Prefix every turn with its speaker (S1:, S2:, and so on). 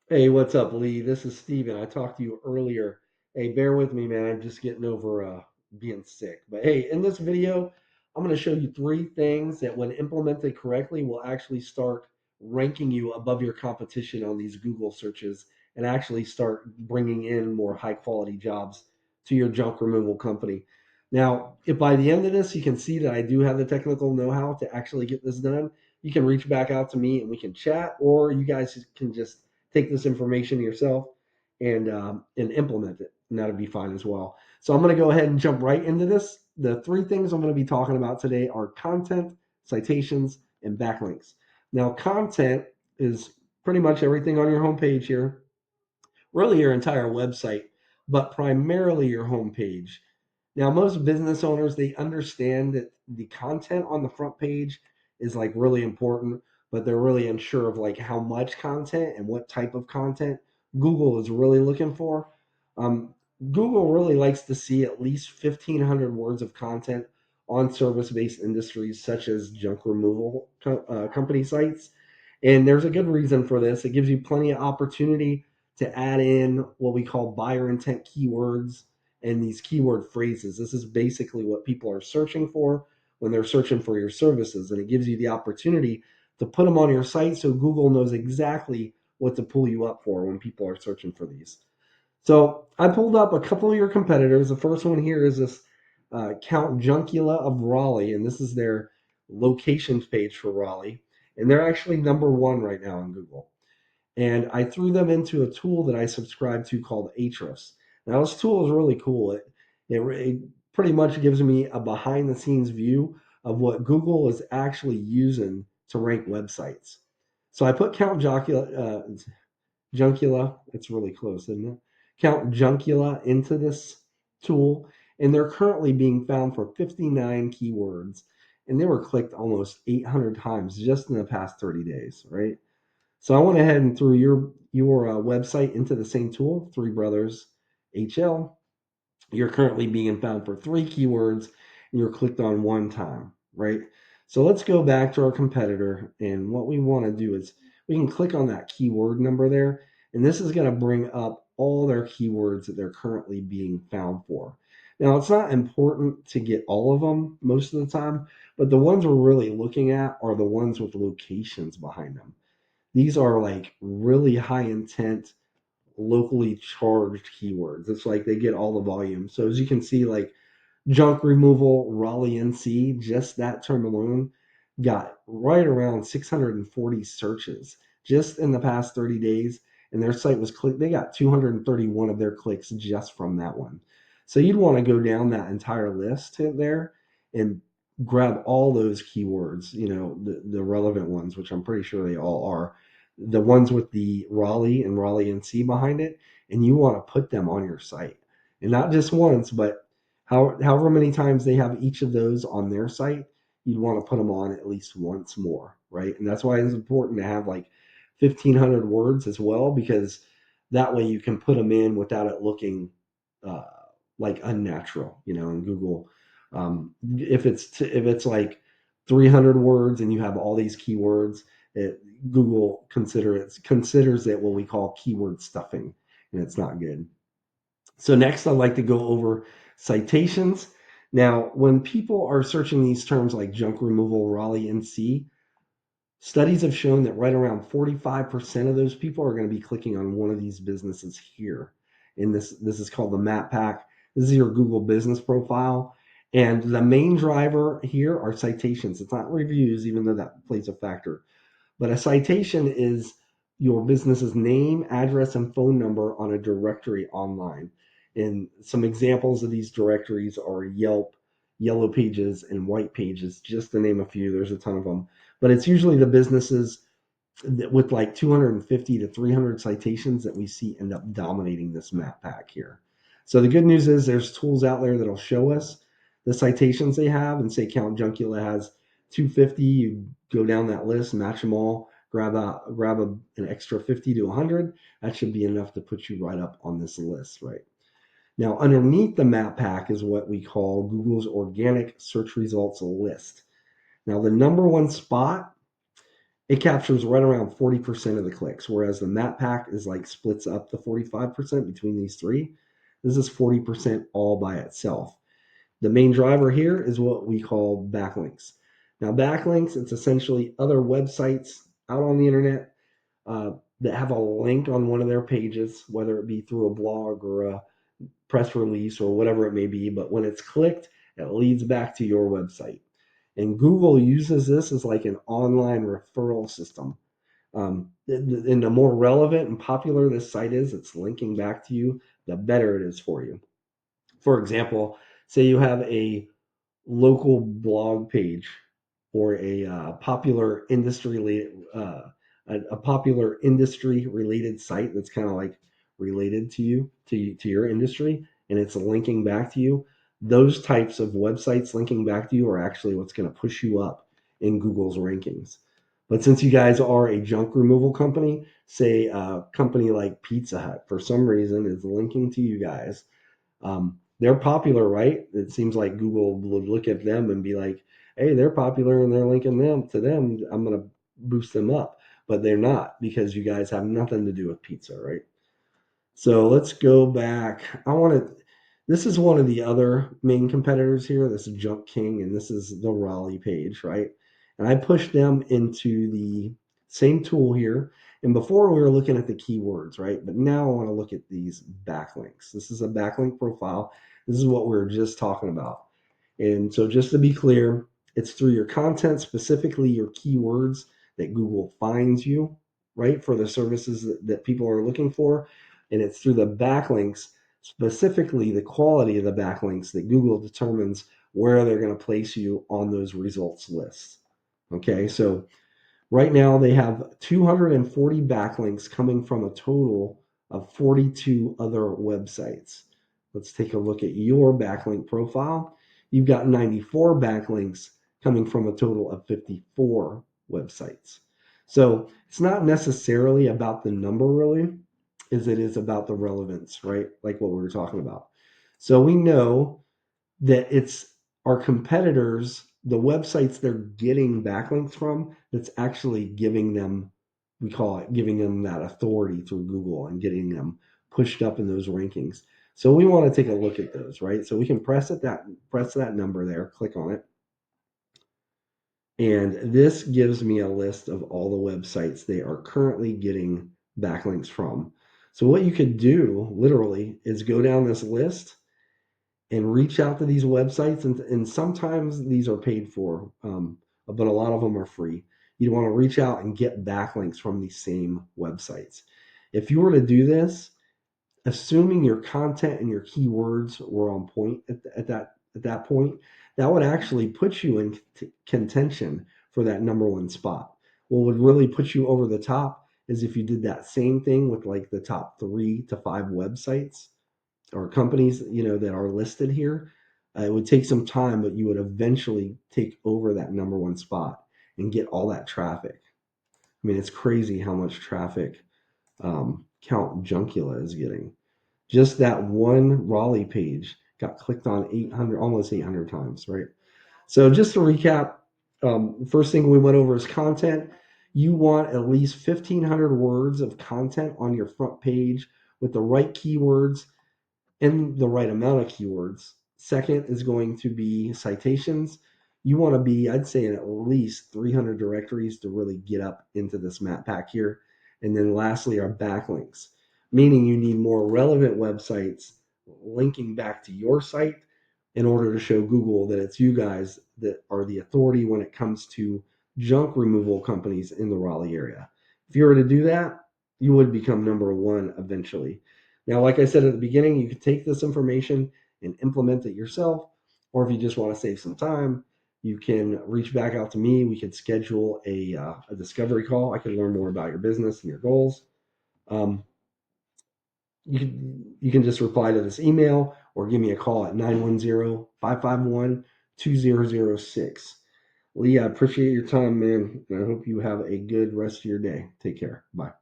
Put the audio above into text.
S1: Hey, what's up, Lee? This is Steven. I talked to you earlier. Hey, bear with me, man. I'm just getting over being sick. But hey, in this video, I'm going to show you three things that, when implemented correctly, will actually start ranking you above your competition on these Google searches and actually start bringing in more high quality jobs to your junk removal company. Now, if by the end of this you can see that I do have the technical know how to actually get this done, you can reach back out to me and we can chat, or you guys can just take this information yourself and implement it, and that'd be fine as well. So I'm going to go ahead and jump right into this. The three things I'm going to be talking about today are content, citations, and backlinks. Now, content is pretty much everything on your homepage here, really your entire website, but primarily your homepage. Now, most business owners, they understand that the content on the front page is like really important, but they're really unsure of like how much content and what type of content Google is really looking for. Um, Google really likes to see at least 1,500 words of content on service-based industries such as junk removal company sites. And there's a good reason for this. It gives you plenty of opportunity to add in what we call buyer intent keywords and these keyword phrases. This is basically what people are searching for when they're searching for your services. And it gives you the opportunity to put them on your site so Google knows exactly what to pull you up for when people are searching for these. So I pulled up a couple of your competitors. The first one here is this Count Juncula of Raleigh, and this is their locations page for Raleigh. And they're actually number one right now on Google. And I threw them into a tool that I subscribe to called Ahrefs. Now, this tool is really cool. It pretty much gives me a behind the scenes view of what Google is actually using to rank websites. So I put Juncula, it's really close, isn't it? Count Juncula into this tool, and they're currently being found for 59 keywords, and they were clicked almost 800 times just in the past 30 days, right? So I went ahead and threw your website into the same tool, Three Brothers HL. You're currently being found for three keywords, and you're clicked on one time, right? So let's go back to our competitor, and what we want to do is we can click on that keyword number there, and this is going to bring up all their keywords that they're currently being found for. Now, it's not important to get all of them most of the time, but the ones we're really looking at are the ones with locations behind them. These are like really high intent, locally charged keywords. It's like they get all the volume. So as you can see, like junk removal, Raleigh NC, just that term alone got right around 640 searches just in the past 30 days. And their site was clicked. They got 231 of their clicks just from that one. So you'd want to go down that entire list there and grab all those keywords, the relevant ones, which I'm pretty sure they all are, the ones with the Raleigh and Raleigh NC behind it, and you want to put them on your site. And not just once, but however many times they have each of those on their site, you'd want to put them on at least once more, right? And that's why it's important to have like 1,500 words as well, because that way you can put them in without it looking uh, like unnatural, in Google. If it's like 300 words and you have all these keywords, Google considers it what we call keyword stuffing, and it's not good. So next, I'd like to go over citations. Now, when people are searching these terms like junk removal, Raleigh NC, studies have shown that right around 45% of those people are going to be clicking on one of these businesses here. And this is called the map pack. This is your Google business profile. And the main driver here are citations. It's not reviews, even though that plays a factor. But a citation is your business's name, address, and phone number on a directory online. And some examples of these directories are Yelp, Yellow Pages, and White Pages, just to name a few. There's a ton of them. But it's usually the businesses with like 250 to 300 citations that we see end up dominating this map pack here. So the good news is there's tools out there that'll show us the citations they have, and say Count Juncula has 250. You go down that list, match them all, an extra 50 to 100. That should be enough to put you right up on this list, right? Now, underneath the map pack is what we call Google's organic search results list. Now, the number one spot it captures right around 40% of the clicks, whereas the map pack is like splits up the 45% between these three. This is 40% all by itself. The main driver here is what we call backlinks. Now, backlinks, it's essentially other websites out on the internet that have a link on one of their pages, whether it be through a blog or a press release or whatever it may be. But when it's clicked, it leads back to your website. And Google uses this as like an online referral system. And the more relevant and popular this site is, it's linking back to you, the better it is for you. For example, say you have a local blog page or a popular a popular industry related site that's kind of like related to you to your industry, and it's linking back to you. Those types of websites linking back to you are actually what's going to push you up in Google's rankings. But since you guys are a junk removal company, say a company like Pizza Hut for some reason is linking to you guys, they're popular, right? It seems like Google would look at them and be like, hey, they're popular and they're linking them to them. I'm going to boost them up. But they're not, because you guys have nothing to do with pizza, right? So let's go back. This is one of the other main competitors here. This is Junk King, and this is the Raleigh page, right? And I pushed them into the same tool here. And before we were looking at the keywords, right? But now I want to look at these backlinks. This is a backlink profile. This is what we were just talking about. And so just to be clear, it's through your content, specifically your keywords, that Google finds you, right, for the services that people are looking for. And it's through the backlinks, specifically the quality of the backlinks, that Google determines where they're going to place you on those results lists. Okay, so right now they have 240 backlinks coming from a total of 42 other websites. Let's take a look at your backlink profile. You've got 94 backlinks coming from a total of 54 websites. So it's not necessarily about the number, really, as it is about the relevance, right? Like what we were talking about. So we know that it's our competitors, the websites they're getting backlinks from, that's actually giving them, we call it giving them that authority through Google and getting them pushed up in those rankings. So we want to take a look at those, right? So we can press that number there, click on it. And this gives me a list of all the websites they are currently getting backlinks from. So what you could do literally is go down this list and reach out to these websites. And sometimes these are paid for, but a lot of them are free. You want to reach out and get backlinks from these same websites. If you were to do this, assuming your content and your keywords were on point at that point, that would actually put you in contention for that number one spot. What would really put you over the top is if you did that same thing with like the top 3 to 5 websites or companies, that are listed here. It would take some time, but you would eventually take over that number one spot and get all that traffic. I mean, it's crazy how much traffic Count Juncula is getting. Just that one Raleigh page got clicked on almost 800 times, right? So just to recap, first thing we went over is content. You want at least 1,500 words of content on your front page with the right keywords and the right amount of keywords. Second is going to be citations. You want to be, I'd say, in at least 300 directories to really get up into this map pack here. And then lastly are backlinks, meaning you need more relevant websites linking back to your site in order to show Google that it's you guys that are the authority when it comes to junk removal companies in the Raleigh area. If you were to do that, you would become number one eventually. Now, like I said at the beginning, you can take this information and implement it yourself, or if you just want to save some time, you can reach back out to me. We could schedule a discovery call. I can learn more about your business and your goals. Um, you can just reply to this email or give me a call at 910-551-2006. Lee, I appreciate your time, man. And I hope you have a good rest of your day. Take care. Bye.